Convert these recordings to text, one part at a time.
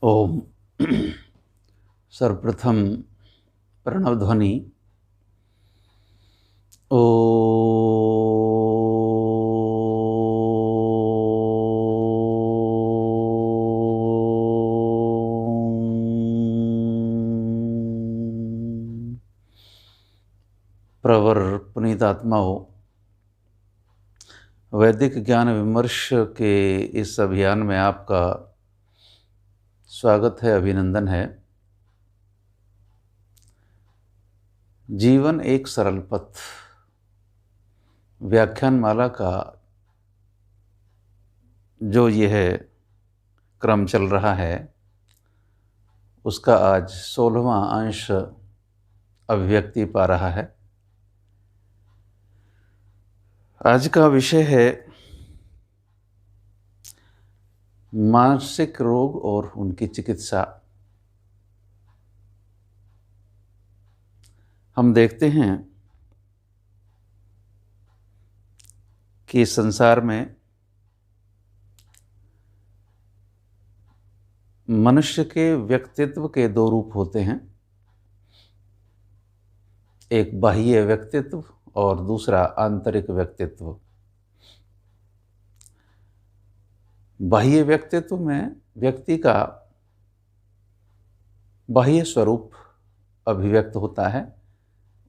ओम। सर्वप्रथम प्रणव ध्वनि ओ। प्रवर पुनीतात्माओं, वैदिक ज्ञान विमर्श के इस अभियान में आपका स्वागत है, अभिनंदन है। जीवन एक सरल पथ व्याख्यान माला का जो यह क्रम चल रहा है, उसका आज 16वां अंश अभिव्यक्ति पा रहा है। आज का विषय है मानसिक रोग और उनकी चिकित्सा। हम देखते हैं कि संसार में मनुष्य के व्यक्तित्व के दो रूप होते हैं, एक बाह्य व्यक्तित्व और दूसरा आंतरिक व्यक्तित्व। बाह्य व्यक्तित्व में व्यक्ति का बाह्य स्वरूप अभिव्यक्त होता है,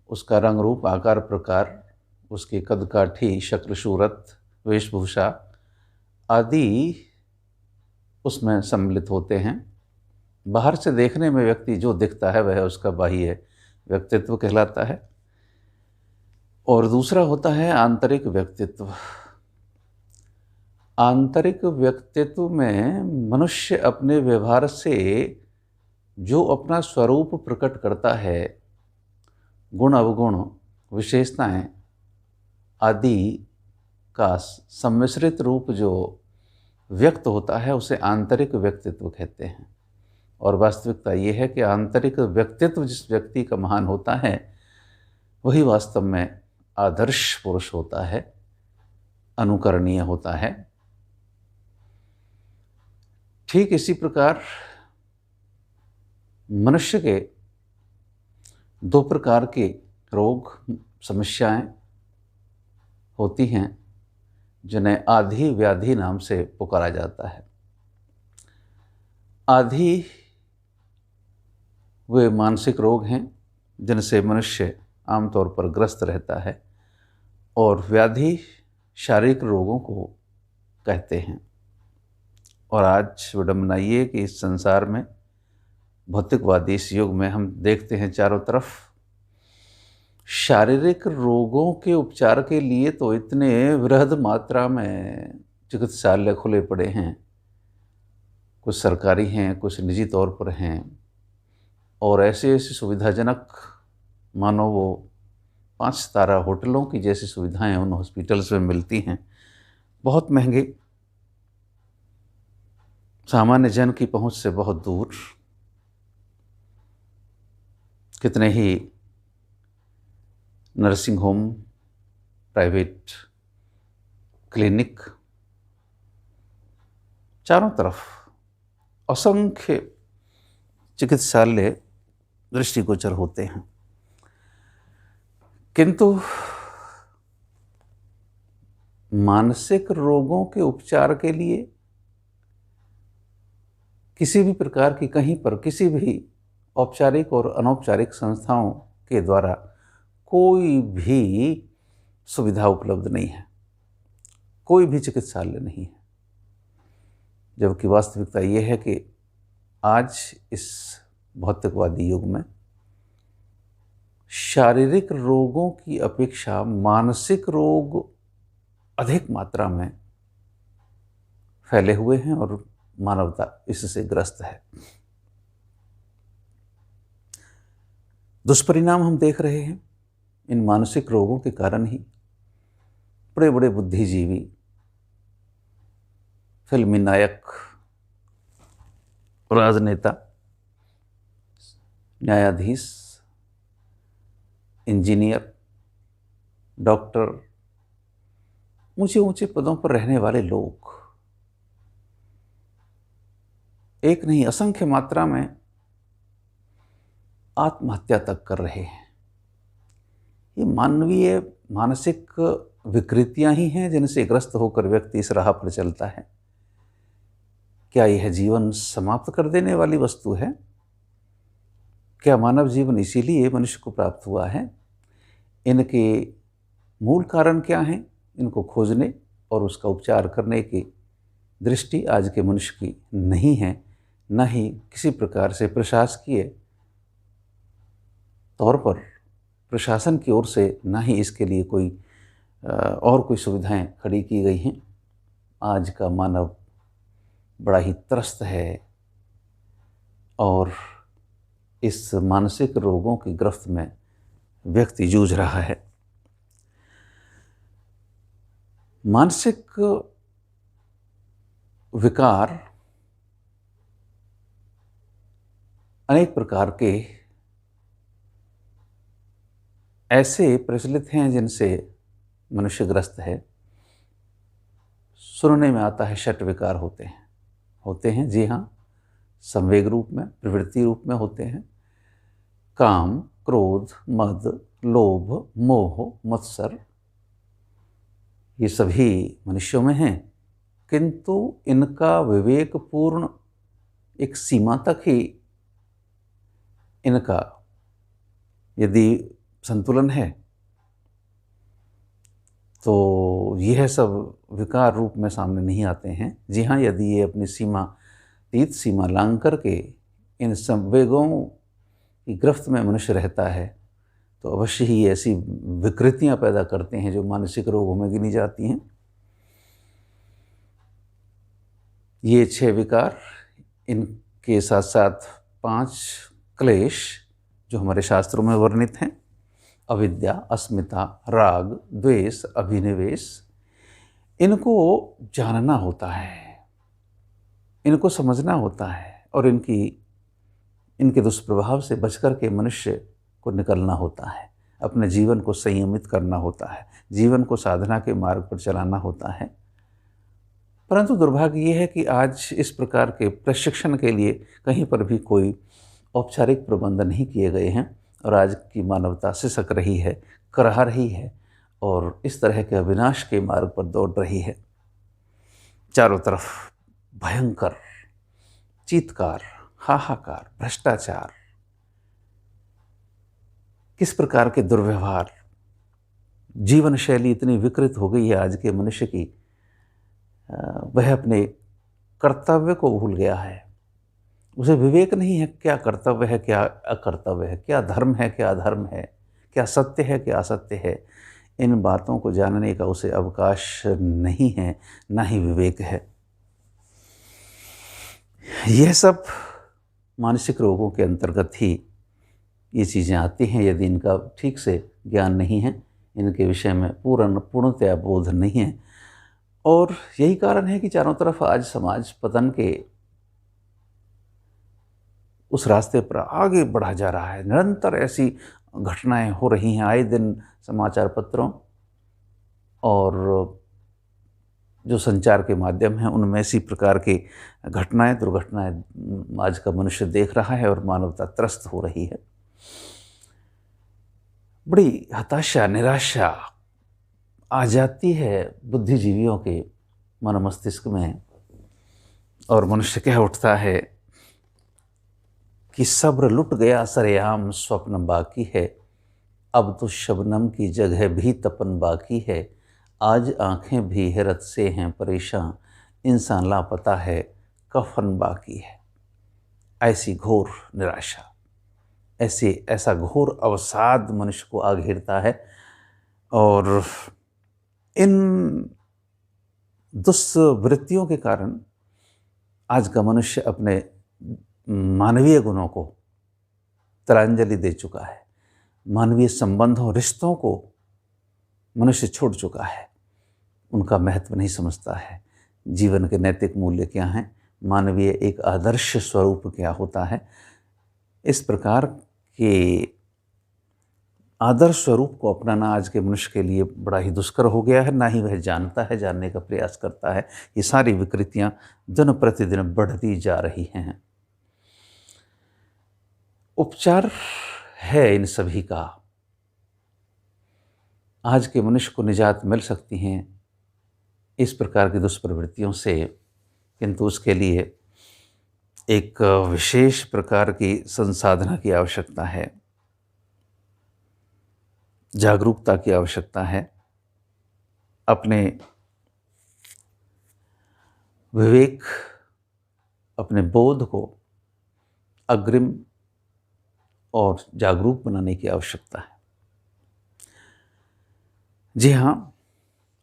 उसका रंग रूप आकार प्रकार, उसकी कद काठी शक्ल सूरत वेशभूषा आदि उसमें सम्मिलित होते हैं। बाहर से देखने में व्यक्ति जो दिखता है वह उसका बाह्य व्यक्तित्व कहलाता है। और दूसरा होता है आंतरिक व्यक्तित्व। आंतरिक व्यक्तित्व में मनुष्य अपने व्यवहार से जो अपना स्वरूप प्रकट करता है, गुण अवगुण विशेषताएं आदि का सम्मिश्रित रूप जो व्यक्त होता है, उसे आंतरिक व्यक्तित्व कहते हैं। और वास्तविकता ये है कि आंतरिक व्यक्तित्व जिस व्यक्ति का महान होता है, वही वास्तव में आदर्श पुरुष होता है, अनुकरणीय होता है। ठीक इसी प्रकार मनुष्य के दो प्रकार के रोग समस्याएं होती हैं, जिन्हें आधि व्याधि नाम से पुकारा जाता है। आधि वे मानसिक रोग हैं जिनसे मनुष्य आमतौर पर ग्रस्त रहता है, और व्याधि शारीरिक रोगों को कहते हैं। और आज विडंबना ये कि इस संसार में भौतिकवादी इस युग में हम देखते हैं चारों तरफ शारीरिक रोगों के उपचार के लिए तो इतने वृहद मात्रा में चिकित्सालय खुले पड़े हैं। कुछ सरकारी हैं, कुछ निजी तौर पर हैं, और ऐसे सुविधाजनक मानो वो 5 सितारा होटलों की जैसी सुविधाएं उन हॉस्पिटल्स में मिलती हैं, बहुत महंगे, सामान्य जन की पहुंच से बहुत दूर। कितने ही नर्सिंग होम, प्राइवेट क्लिनिक, चारों तरफ असंख्य चिकित्सालय दृष्टिगोचर होते हैं। किंतु मानसिक रोगों के उपचार के लिए किसी भी प्रकार की कहीं पर किसी भी औपचारिक और अनौपचारिक संस्थाओं के द्वारा कोई भी सुविधा उपलब्ध नहीं है, कोई भी चिकित्सालय नहीं है। जबकि वास्तविकता ये है कि आज इस भौतिकवादी युग में शारीरिक रोगों की अपेक्षा मानसिक रोग अधिक मात्रा में फैले हुए हैं और मानवता इससे ग्रस्त है। दुष्परिणाम हम देख रहे हैं इन मानसिक रोगों के कारण ही। बड़े बड़े बुद्धिजीवी, फिल्मी नायक, राजनेता, न्यायाधीश, इंजीनियर, डॉक्टर, ऊंचे ऊंचे पदों पर रहने वाले लोग एक नहीं असंख्य मात्रा में आत्महत्या तक कर रहे हैं। ये मानवीय मानसिक विकृतियां ही हैं जिनसे ग्रस्त होकर व्यक्ति इस राह पर चलता है। क्या यह जीवन समाप्त कर देने वाली वस्तु है? क्या मानव जीवन इसीलिए मनुष्य को प्राप्त हुआ है? इनके मूल कारण क्या हैं? इनको खोजने और उसका उपचार करने की दृष्टि आज के मनुष्य की नहीं है, न ही किसी प्रकार से प्रशासकीय तौर पर प्रशासन की ओर से ना ही इसके लिए कोई और कोई सुविधाएं खड़ी की गई हैं। आज का मानव बड़ा ही त्रस्त है और इस मानसिक रोगों की गिरफ्त में व्यक्ति जूझ रहा है। मानसिक विकार अनेक प्रकार के ऐसे प्रचलित हैं जिनसे मनुष्य ग्रस्त है। सुनने में आता है षट विकार होते हैं। जी हाँ, संवेग रूप में, प्रवृत्ति रूप में होते हैं। काम, क्रोध, मद, लोभ, मोह, मत्सर, ये सभी मनुष्यों में हैं, किंतु इनका विवेकपूर्ण एक सीमा तक ही इनका यदि संतुलन है तो यह सब विकार रूप में सामने नहीं आते हैं। जी हाँ, यदि ये अपनी तीत सीमा लांघ करके इन संवेगों की गिरफ्त में मनुष्य रहता है तो अवश्य ही ऐसी विकृतियां पैदा करते हैं जो मानसिक रोगों में गिनी जाती हैं। ये 6 विकार, इनके साथ साथ 5 क्लेश जो हमारे शास्त्रों में वर्णित हैं: अविद्या, अस्मिता, राग, द्वेष, अभिनिवेश। इनको जानना होता है, इनको समझना होता है और इनके दुष्प्रभाव से बचकर के मनुष्य को निकलना होता है। अपने जीवन को संयमित करना होता है, जीवन को साधना के मार्ग पर चलाना होता है। परंतु दुर्भाग्य ये है कि आज इस प्रकार के प्रशिक्षण के लिए कहीं पर भी कोई औपचारिक प्रबंध नहीं किए गए हैं और आज की मानवता सिसक रही है, करहा रही है और इस तरह के अविनाश के मार्ग पर दौड़ रही है। चारों तरफ भयंकर चीत्कार, हाहाकार, भ्रष्टाचार, किस प्रकार के दुर्व्यवहार, जीवन शैली इतनी विकृत हो गई है आज के मनुष्य की, वह अपने कर्तव्य को भूल गया है। उसे विवेक नहीं है क्या कर्तव्य है, क्या अकर्तव्य है, क्या धर्म है, क्या अधर्म है, क्या सत्य है, क्या असत्य है। इन बातों को जानने का उसे अवकाश नहीं है, ना ही विवेक है। यह सब मानसिक रोगों के अंतर्गत ही ये चीज़ें आती हैं यदि इनका ठीक से ज्ञान नहीं है, इनके विषय में पूर्णतया बोध नहीं है। और यही कारण है कि चारों तरफ आज समाज पतन के उस रास्ते पर आगे बढ़ा जा रहा है। निरंतर ऐसी घटनाएं हो रही हैं, आए दिन समाचार पत्रों और जो संचार के माध्यम हैं उनमें इसी प्रकार की घटनाएं, दुर्घटनाएं आज का मनुष्य देख रहा है और मानवता त्रस्त हो रही है। बड़ी हताशा, निराशा आ जाती है बुद्धिजीवियों के मन मस्तिष्क में और मनुष्य कह उठता है कि सब्र लुट गया, सरेआम स्वप्न बाकी है, अब तो शबनम की जगह भी तपन बाकी है, आज आंखें भी हैरत से हैं परेशान, इंसान लापता है, कफन बाकी है। ऐसी घोर निराशा, ऐसा घोर अवसाद मनुष्य को आ घेरता है और इन दुष्वृत्तियों के कारण आज का मनुष्य अपने मानवीय गुणों को तिलांजलि दे चुका है। मानवीय संबंधों, रिश्तों को मनुष्य छोड़ चुका है, उनका महत्व नहीं समझता है। जीवन के नैतिक मूल्य क्या हैं, मानवीय एक आदर्श स्वरूप क्या होता है, इस प्रकार के आदर्श स्वरूप को अपनाना आज के मनुष्य के लिए बड़ा ही दुष्कर हो गया है, ना ही वह जानता है, जानने का प्रयास करता है। ये सारी विकृतियां दिन प्रतिदिन बढ़ती जा रही हैं। उपचार है इन सभी का, आज के मनुष्य को निजात मिल सकती हैं इस प्रकार की दुष्प्रवृत्तियों से, किंतु उसके लिए एक विशेष प्रकार की संसाधना की आवश्यकता है, जागरूकता की आवश्यकता है। अपने विवेक, अपने बोध को अग्रिम और जागरूक बनाने की आवश्यकता है। जी हाँ,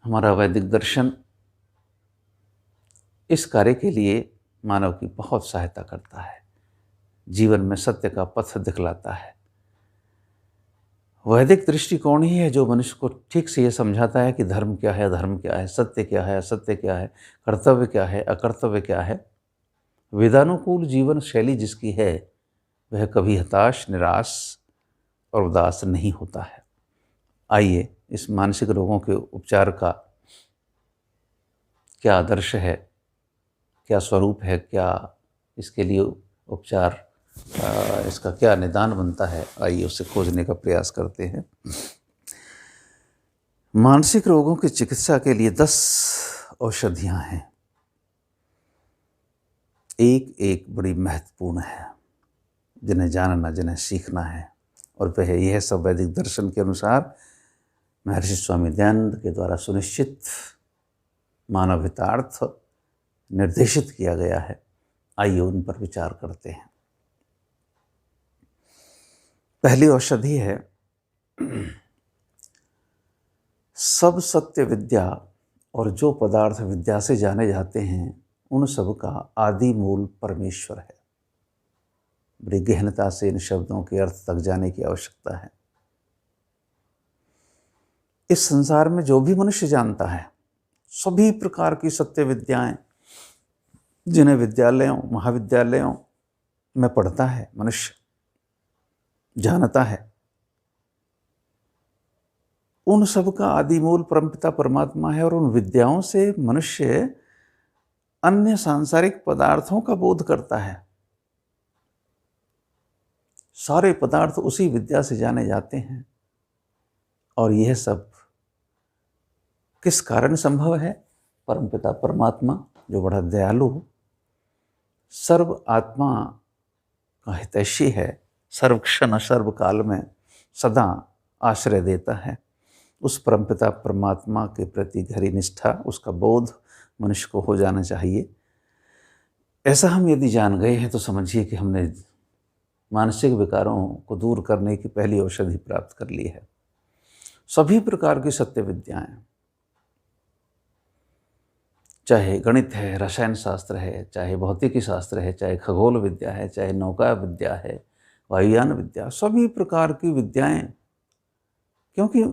हमारा वैदिक दर्शन इस कार्य के लिए मानव की बहुत सहायता करता है, जीवन में सत्य का पथ दिखलाता है। वैदिक दृष्टिकोण ही है जो मनुष्य को ठीक से ये समझाता है कि धर्म क्या है, अधर्म क्या है, सत्य क्या है, असत्य क्या है, कर्तव्य क्या है, अकर्तव्य क्या है। वेदानुकूल जीवन शैली जिसकी है वह कभी हताश, निराश और उदास नहीं होता है। आइए इस मानसिक रोगों के उपचार का क्या आदर्श है, क्या स्वरूप है, क्या इसके लिए उपचार, इसका क्या निदान बनता है, आइए उसे खोजने का प्रयास करते हैं। मानसिक रोगों की चिकित्सा के लिए 10 औषधियां हैं, एक एक बड़ी महत्वपूर्ण है, जिन्हें जानना, जिन्हें सीखना है। और वह यह सब वैदिक दर्शन के अनुसार महर्षि स्वामी दयानंद के द्वारा सुनिश्चित मानव हितार्थ निर्देशित किया गया है। आइए उन पर विचार करते हैं। पहली औषधि है सब सत्य विद्या और जो पदार्थ विद्या से जाने जाते हैं उन सब का आदि मूल परमेश्वर है। बड़ी गहनता से इन शब्दों के अर्थ तक जाने की आवश्यकता है। इस संसार में जो भी मनुष्य जानता है, सभी प्रकार की सत्य विद्याएं जिन्हें विद्यालयों, महाविद्यालयों में पढ़ता है, मनुष्य जानता है, उन सब का आदि मूल परमपिता परमात्मा है। और उन विद्याओं से मनुष्य अन्य सांसारिक पदार्थों का बोध करता है। सारे पदार्थ उसी विद्या से जाने जाते हैं। और यह सब किस कारण संभव है? परमपिता परमात्मा जो बड़ा दयालु, सर्व आत्मा का हितैषी है, सर्व क्षण सर्व काल में सदा आश्रय देता है, उस परमपिता परमात्मा के प्रति गहरी निष्ठा, उसका बोध मनुष्य को हो जाना चाहिए। ऐसा हम यदि जान गए हैं तो समझिए कि हमने मानसिक विकारों को दूर करने की पहली औषधि प्राप्त कर ली है। सभी प्रकार की सत्य विद्याएं, चाहे गणित है, रसायन शास्त्र है, चाहे भौतिकी शास्त्र है, चाहे खगोल विद्या है, चाहे नौका विद्या है, वायुयान विद्या, सभी प्रकार की विद्याएं, क्योंकि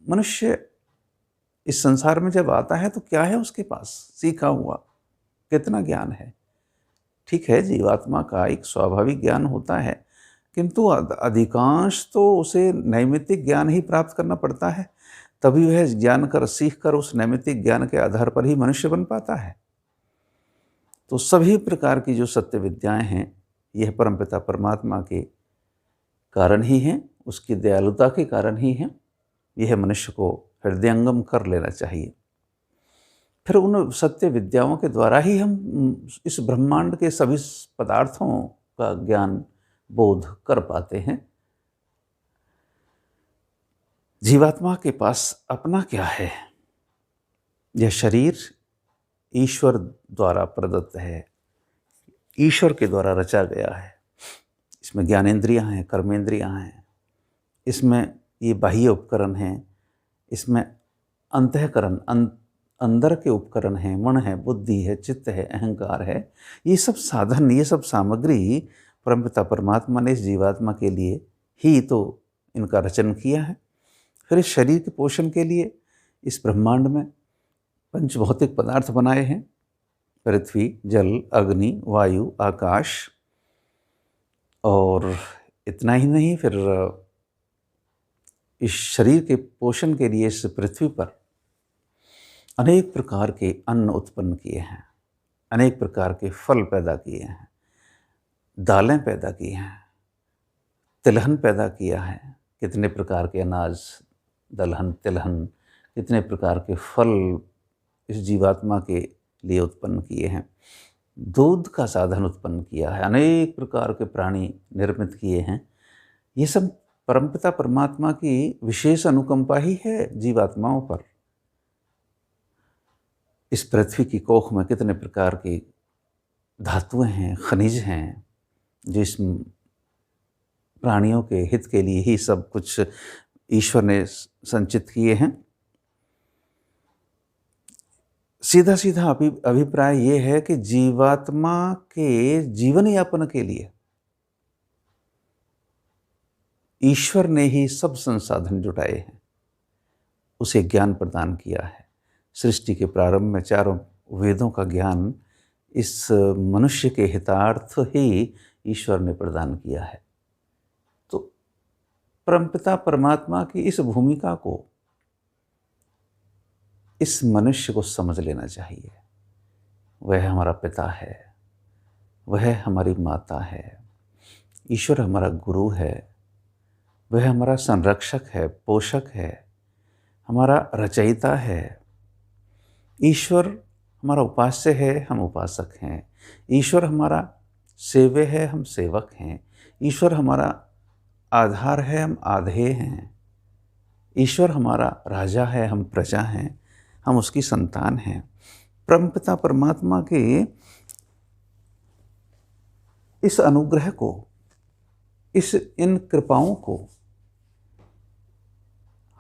मनुष्य इस संसार में जब आता है तो क्या है उसके पास सीखा हुआ, कितना ज्ञान है। ठीक है, जीवात्मा का एक स्वाभाविक ज्ञान होता है, किंतु अधिकांश तो उसे नैमित्तिक ज्ञान ही प्राप्त करना पड़ता है, तभी वह ज्ञान कर सीख कर उस नैमित्तिक ज्ञान के आधार पर ही मनुष्य बन पाता है। तो सभी प्रकार की जो सत्य विद्याएं हैं, यह परमपिता परमात्मा के कारण ही हैं, उसकी दयालुता के कारण ही हैं। यह मनुष्य को हृदयंगम कर लेना चाहिए। फिर उन सत्य विद्याओं के द्वारा ही हम इस ब्रह्मांड के सभी पदार्थों का ज्ञान बोध कर पाते हैं। जीवात्मा के पास अपना क्या है? यह शरीर ईश्वर द्वारा प्रदत्त है, ईश्वर के द्वारा रचा गया है। इसमें ज्ञानेंद्रियां हैं, कर्मेंद्रियां हैं, इसमें ये बाह्य उपकरण हैं, इसमें अंतःकरण अंदर के उपकरण हैं, मन है, बुद्धि है, चित्त है, अहंकार है। ये सब साधन, ये सब सामग्री परमपिता परमात्मा ने इस जीवात्मा के लिए ही तो इनका रचन किया है। फिर इस शरीर के पोषण के लिए इस ब्रह्मांड में पंच भौतिक पदार्थ बनाए हैं, पृथ्वी, जल, अग्नि, वायु, आकाश। और इतना ही नहीं, फिर इस शरीर के पोषण के लिए इस पृथ्वी पर अनेक प्रकार के अन्न उत्पन्न किए हैं, अनेक प्रकार के फल पैदा किए हैं, दालें पैदा की हैं, तिलहन पैदा किया है, कितने प्रकार के अनाज, दलहन, तिलहन, कितने प्रकार के फल इस जीवात्मा के लिए उत्पन्न किए हैं। दूध का साधन उत्पन्न किया है, अनेक प्रकार के प्राणी निर्मित किए हैं। ये सब परमपिता परमात्मा की विशेष अनुकंपा ही है जीवात्माओं पर। इस पृथ्वी की कोख में कितने प्रकार की धातुएं हैं, खनिज हैं, जो इस प्राणियों के हित के लिए ही सब कुछ ईश्वर ने संचित किए हैं। सीधा सीधा अभिप्राय ये है कि जीवात्मा के जीवन यापन के लिए ईश्वर ने ही सब संसाधन जुटाए हैं, उसे ज्ञान प्रदान किया है। सृष्टि के प्रारंभ में चारों वेदों का ज्ञान इस मनुष्य के हितार्थ ही ईश्वर ने प्रदान किया है। तो परमपिता परमात्मा की इस भूमिका को इस मनुष्य को समझ लेना चाहिए। वह हमारा पिता है, वह हमारी माता है, ईश्वर हमारा गुरु है, वह हमारा संरक्षक है, पोषक है, हमारा रचयिता है। ईश्वर हमारा उपास्य है, हम उपासक हैं। ईश्वर हमारा सेव्य है, हम सेवक हैं। ईश्वर हमारा आधार है, हम आधेय हैं। ईश्वर हमारा राजा है, हम प्रजा हैं, हम उसकी संतान हैं। परमपिता परमात्मा के इस अनुग्रह को, इन कृपाओं को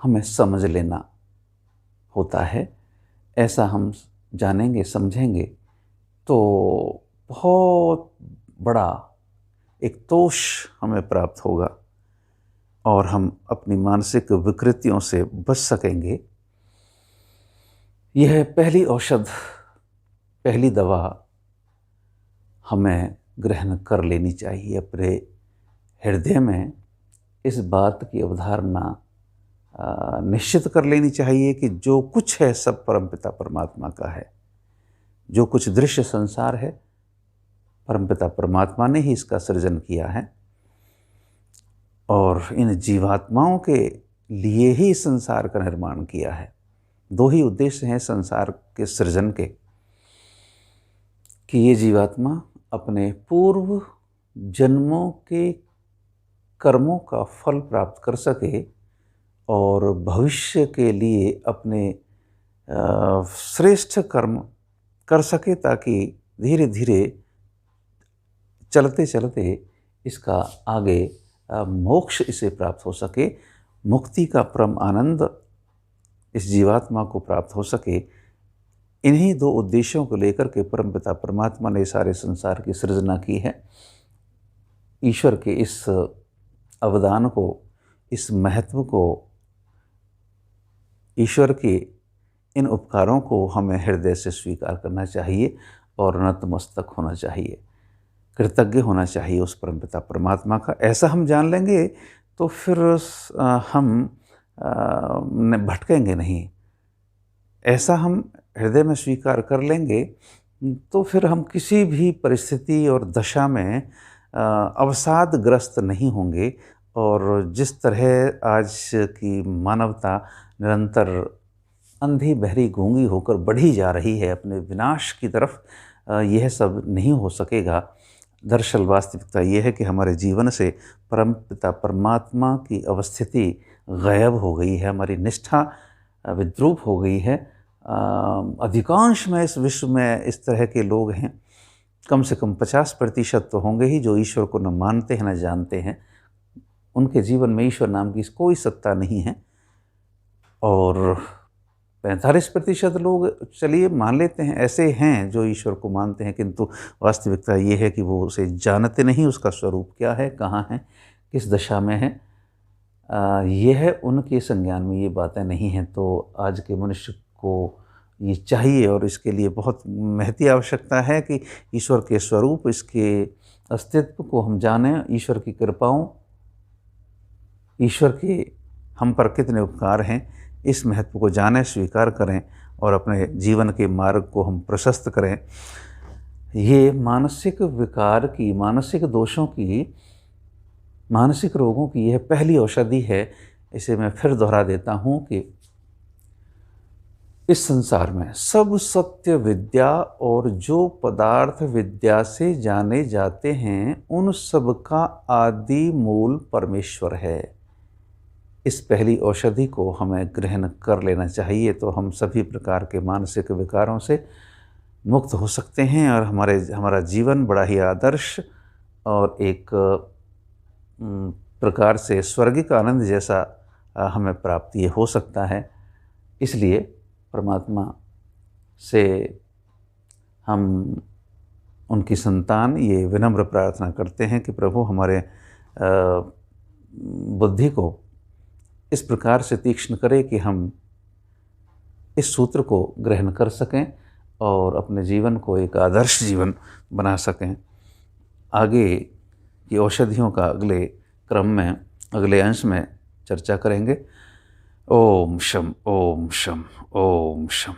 हमें समझ लेना होता है। ऐसा हम जानेंगे, समझेंगे तो बहुत बड़ा एक तोष हमें प्राप्त होगा और हम अपनी मानसिक विकृतियों से बच सकेंगे। यह पहली औषध, पहली दवा हमें ग्रहण कर लेनी चाहिए। अपने हृदय में इस बात की अवधारणा निश्चित कर लेनी चाहिए कि जो कुछ है सब परमपिता परमात्मा का है। जो कुछ दृश्य संसार है, परमपिता परमात्मा ने ही इसका सृजन किया है और इन जीवात्माओं के लिए ही संसार का निर्माण किया है। दो ही उद्देश्य हैं संसार के सृजन के, कि ये जीवात्मा अपने पूर्व जन्मों के कर्मों का फल प्राप्त कर सके और भविष्य के लिए अपने श्रेष्ठ कर्म कर सके, ताकि धीरे धीरे चलते चलते इसका आगे मोक्ष इसे प्राप्त हो सके, मुक्ति का परम आनंद इस जीवात्मा को प्राप्त हो सके। इन्हीं दो उद्देश्यों को लेकर के परमपिता परमात्मा ने सारे संसार की सृजना की है। ईश्वर के इस अवदान को, इस महत्व को, ईश्वर के इन उपकारों को हमें हृदय से स्वीकार करना चाहिए और नतमस्तक होना चाहिए, कृतज्ञ होना चाहिए उस परमपिता परमात्मा का। ऐसा हम जान लेंगे तो फिर हम भटकेंगे नहीं। ऐसा हम हृदय में स्वीकार कर लेंगे तो फिर हम किसी भी परिस्थिति और दशा में अवसादग्रस्त नहीं होंगे। और जिस तरह आज की मानवता निरंतर अंधी बहरी गूंगी होकर बढ़ी जा रही है अपने विनाश की तरफ, यह सब नहीं हो सकेगा। दरअसल वास्तविकता यह है कि हमारे जीवन से परमपिता परमात्मा की अवस्थिति गायब हो गई है, हमारी निष्ठा विद्रूप हो गई है। अधिकांश में इस विश्व में इस तरह के लोग हैं, कम से कम 50% तो होंगे ही जो ईश्वर को न मानते हैं न जानते हैं। उनके जीवन में ईश्वर नाम की कोई सत्ता नहीं है। और 45% लोग चलिए मान लेते हैं, ऐसे हैं जो ईश्वर को मानते हैं, किंतु वास्तविकता ये है कि वो उसे जानते नहीं, उसका स्वरूप क्या है, कहाँ है, किस दशा में है, यह उनके संज्ञान में ये बातें नहीं हैं। तो आज के मनुष्य को ये चाहिए और इसके लिए बहुत महती आवश्यकता है कि ईश्वर के स्वरूप, इसके अस्तित्व को हम जानें, ईश्वर की कृपाओं, ईश्वर के हम पर कितने उपकार हैं, इस महत्व को जानें, स्वीकार करें और अपने जीवन के मार्ग को हम प्रशस्त करें। ये मानसिक विकार की, मानसिक दोषों की, मानसिक रोगों की यह पहली औषधि है। इसे मैं फिर दोहरा देता हूँ कि इस संसार में सब सत्य विद्या और जो पदार्थ विद्या से जाने जाते हैं, उन सब का आदि मूल परमेश्वर है। इस पहली औषधि को हमें ग्रहण कर लेना चाहिए, तो हम सभी प्रकार के मानसिक विकारों से मुक्त हो सकते हैं और हमारा जीवन बड़ा ही आदर्श और एक प्रकार से स्वर्गिक आनंद जैसा हमें प्राप्त ये हो सकता है। इसलिए परमात्मा से हम उनकी संतान ये विनम्र प्रार्थना करते हैं कि प्रभु हमारे बुद्धि को इस प्रकार से तीक्ष्ण करे कि हम इस सूत्र को ग्रहण कर सकें और अपने जीवन को एक आदर्श जीवन बना सकें। आगे की औषधियों का अगले क्रम में, अगले अंश में चर्चा करेंगे। ओम शम, ओम शम, ओम शम।